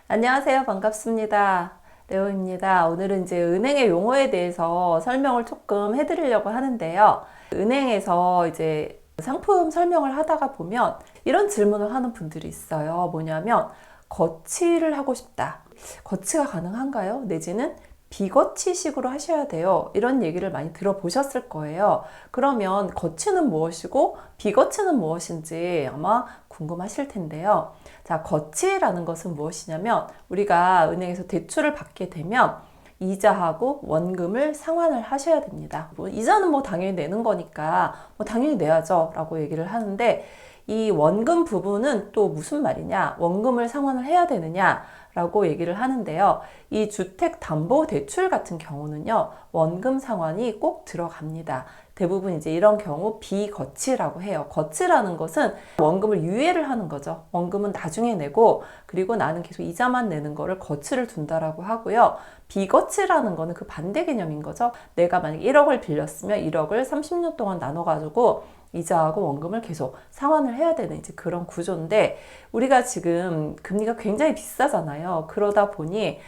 안녕하세요. 반갑습니다. 레오입니다. 오늘은 이제 은행의 용어에 대해서 설명을 조금 해드리려고 하는데요. 은행에서 이제 상품 설명을 하다가 보면 이런 질문을 하는 분들이 있어요. 뭐냐면, 거치를 하고 싶다. 거치가 가능한가요? 내지는 비거치식으로 하셔야 돼요. 이런 얘기를 많이 들어보셨을 거예요. 그러면 거치는 무엇이고 비거치는 무엇인지 아마 궁금하실 텐데요. 자, 거치라는 것은 무엇이냐면 우리가 은행에서 대출을 받게 되면 이자하고 원금을 상환을 하셔야 됩니다. 이자는 당연히 내는 거니까 당연히 내야죠 라고 얘기를 하는데, 이 원금 부분은 또 무슨 말이냐, 원금을 상환을 해야 되느냐 라고 얘기를 하는데요. 이 주택담보대출 같은 경우는요, 원금 상환이 꼭 들어갑니다. 대부분 이제 이런 경우 비거치라고 해요. 거치라는 것은 원금을 유예를 하는 거죠. 원금은 나중에 내고, 그리고 나는 계속 이자만 내는 거를 거치를 둔다라고 하고요. 비거치라는 거는 그 반대 개념인 거죠. 내가 만약 1억을 빌렸으면 1억을 30년 동안 나눠가지고 이자하고 원금을 계속 상환을 해야 되는 이제 그런 구조인데, 우리가 지금 금리가 굉장히 비싸잖아요. 그러다 보니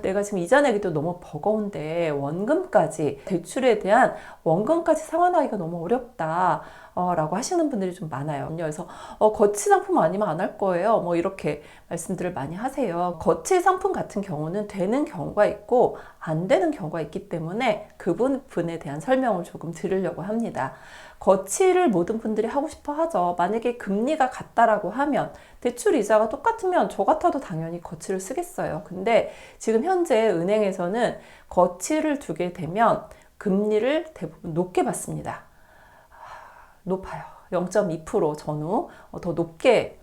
내가 지금 이자 내기도 너무 버거운데 원금까지, 대출에 대한 원금까지 상환하기가 너무 어렵다 라고 하시는 분들이 좀 많아요. 그래서 거치 상품 아니면 안 할 거예요, 이렇게 말씀들을 많이 하세요. 거치 상품 같은 경우는 되는 경우가 있고 안 되는 경우가 있기 때문에 그 부분에 대한 설명을 조금 드리려고 합니다. 거치를 모든 분들이 하고 싶어 하죠. 만약에 금리가 같다라고 하면, 대출 이자가 똑같으면 저 같아도 당연히 거치를 쓰겠어요. 근데 지금 현재 은행에서는 거치를 두게 되면 금리를 대부분 높게 받습니다. 높아요. 0.2% 전후 더 높게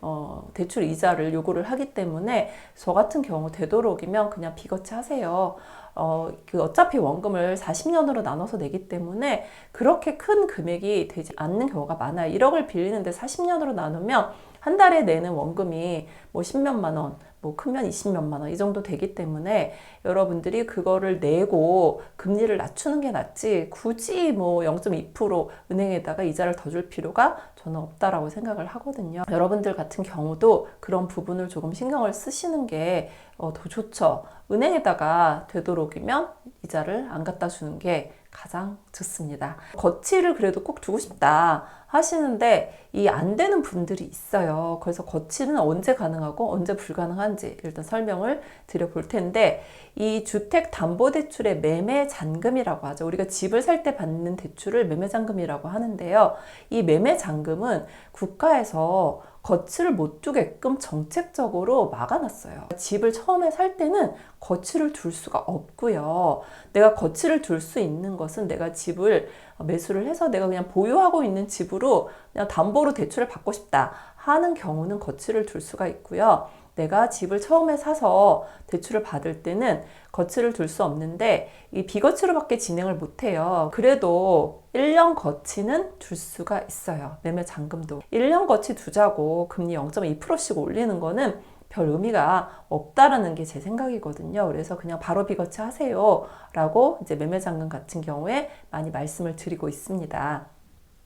대출 이자를 요구를 하기 때문에, 저 같은 경우 되도록이면 그냥 비거치 하세요. 어차피 원금을 40년으로 나눠서 내기 때문에 그렇게 큰 금액이 되지 않는 경우가 많아요. 1억을 빌리는데 40년으로 나누면 한 달에 내는 원금이 10몇만 원, 크면 20몇만 원 이 정도 되기 때문에 여러분들이 그거를 내고 금리를 낮추는 게 낫지, 굳이 0.2% 은행에다가 이자를 더 줄 필요가 저는 없다라고 생각을 하거든요. 여러분들 같은 경우도 그런 부분을 조금 신경을 쓰시는 게 더 좋죠. 은행에다가 되도록이면 이자를 안 갖다 주는 게 가장 좋습니다. 거치를 그래도 꼭 두고 싶다 하시는데 이 안 되는 분들이 있어요. 그래서 거치는 언제 가능하고 언제 불가능한지 일단 설명을 드려볼 텐데, 이 주택담보대출의 매매잔금이라고 하죠. 우리가 집을 살 때 받는 대출을 매매잔금이라고 하는데요. 이 매매잔금은 국가에서 거치를 못 두게끔 정책적으로 막아놨어요. 집을 처음에 살 때는 거치를 둘 수가 없고요. 내가 거치를 둘 수 있는 것은 내가 집을 매수를 해서 내가 그냥 보유하고 있는 집으로 그냥 담보로 대출을 받고 싶다 하는 경우는 거치를 둘 수가 있고요. 내가 집을 처음에 사서 대출을 받을 때는 거치를 둘 수 없는데, 이 비거치로밖에 진행을 못해요. 그래도 1년 거치는 둘 수가 있어요. 매매 잔금도 1년 거치 두자고 금리 0.2%씩 올리는 거는 별 의미가 없다라는 게 제 생각이거든요. 그래서 그냥 바로 비거치 하세요 라고 이제 매매 잔금 같은 경우에 많이 말씀을 드리고 있습니다.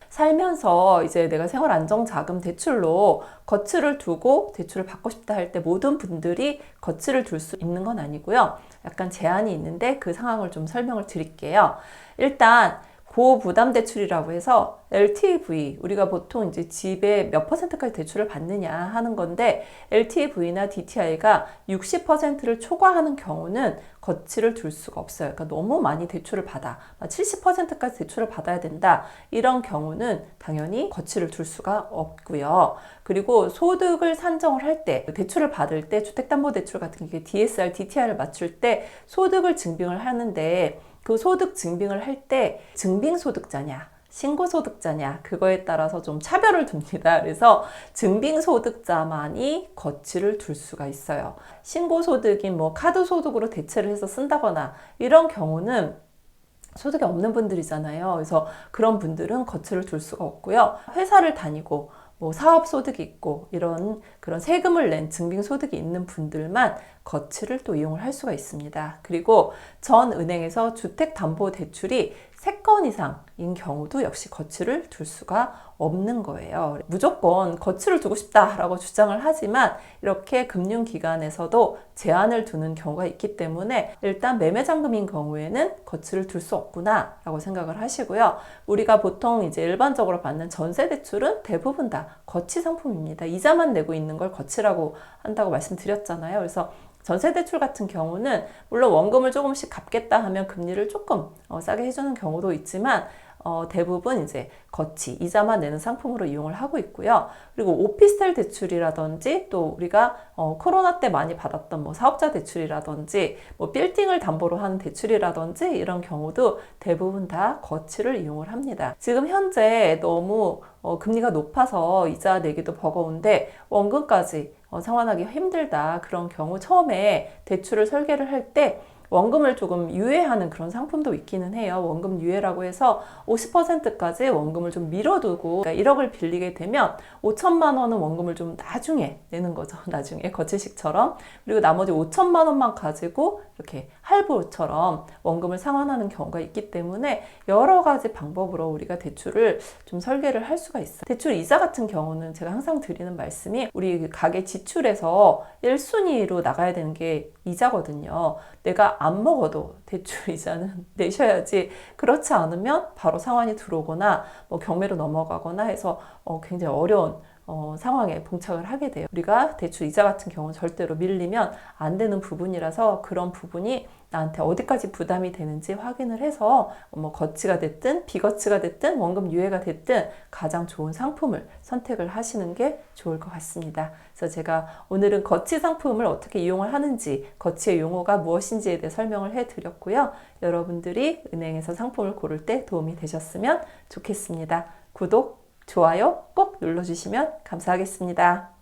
살면서 이제 내가 생활안정자금 대출로 거치를 두고 대출을 받고 싶다 할 때 모든 분들이 거치를 둘 수 있는 건 아니고요. 약간 제한이 있는데 그 상황을 좀 설명을 드릴게요. 일단 고부담 대출이라고 해서 LTV, 우리가 보통 이제 집에 몇 퍼센트까지 대출을 받느냐 하는 건데, LTV나 DTI가 60%를 초과하는 경우는 거치를 둘 수가 없어요. 그러니까 너무 많이 대출을 받아 70%까지 대출을 받아야 된다, 이런 경우는 당연히 거치를 둘 수가 없고요. 그리고 소득을 산정을 할 때, 대출을 받을 때 주택담보대출 같은 게 DSR, DTI를 맞출 때 소득을 증빙을 하는데, 그 소득 증빙을 할 때 증빙소득자냐 신고소득자냐 그거에 따라서 좀 차별을 둡니다. 그래서 증빙소득자만이 거치를 둘 수가 있어요. 신고소득인 카드소득으로 대체를 해서 쓴다거나 이런 경우는 소득이 없는 분들이잖아요. 그래서 그런 분들은 거치를 둘 수가 없고요. 회사를 다니고 사업 소득이 있고 이런 그런 세금을 낸 증빙 소득이 있는 분들만 거치를 또 이용을 할 수가 있습니다. 그리고 전 은행에서 주택담보대출이 3건 이상인 경우도 역시 거치를 둘 수가 없는 거예요. 무조건 거치를 두고 싶다라고 주장을 하지만 이렇게 금융기관에서도 제한을 두는 경우가 있기 때문에 일단 매매잔금인 경우에는 거치를 둘 수 없구나 라고 생각을 하시고요. 우리가 보통 이제 일반적으로 받는 전세대출은 대부분 다 거치 상품입니다. 이자만 내고 있는 걸 거치라고 한다고 말씀드렸잖아요. 그래서 전세대출 같은 경우는 물론 원금을 조금씩 갚겠다 하면 금리를 조금 싸게 해주는 경우도 있지만 대부분 이제 거치, 이자만 내는 상품으로 이용을 하고 있고요. 그리고 오피스텔 대출이라든지 또 우리가 코로나 때 많이 받았던 뭐 사업자 대출이라든지 뭐 빌딩을 담보로 하는 대출이라든지 이런 경우도 대부분 다 거치를 이용을 합니다. 지금 현재 너무 금리가 높아서 이자 내기도 버거운데 원금까지 상환하기 힘들다. 그런 경우 처음에 대출을 설계를 할 때 원금을 조금 유예하는 그런 상품도 있기는 해요. 원금 유예라고 해서 50%까지 원금을 좀 미뤄두고, 그러니까 1억을 빌리게 되면 5천만 원은 원금을 좀 나중에 내는 거죠. 나중에 거치식처럼. 그리고 나머지 5천만 원만 가지고 이렇게 할부처럼 원금을 상환하는 경우가 있기 때문에 여러 가지 방법으로 우리가 대출을 좀 설계를 할 수가 있어요. 대출 이자 같은 경우는 제가 항상 드리는 말씀이 우리 가계 지출에서 1순위로 나가야 되는 게 이자거든요. 내가 안 먹어도 대출 이자는 내셔야지. 그렇지 않으면 바로 상환이 들어오거나 뭐 경매로 넘어가거나 해서 굉장히 어려운 상황에 봉착을 하게 돼요. 우리가 대출 이자 같은 경우는 절대로 밀리면 안 되는 부분이라서 그런 부분이 나한테 어디까지 부담이 되는지 확인을 해서 뭐 거치가 됐든 비거치가 됐든 원금 유예가 됐든 가장 좋은 상품을 선택을 하시는 게 좋을 것 같습니다. 그래서 제가 오늘은 거치 상품을 어떻게 이용을 하는지, 거치의 용어가 무엇인지에 대해 설명을 해드렸고요. 여러분들이 은행에서 상품을 고를 때 도움이 되셨으면 좋겠습니다. 구독, 좋아요 꼭 눌러주시면 감사하겠습니다.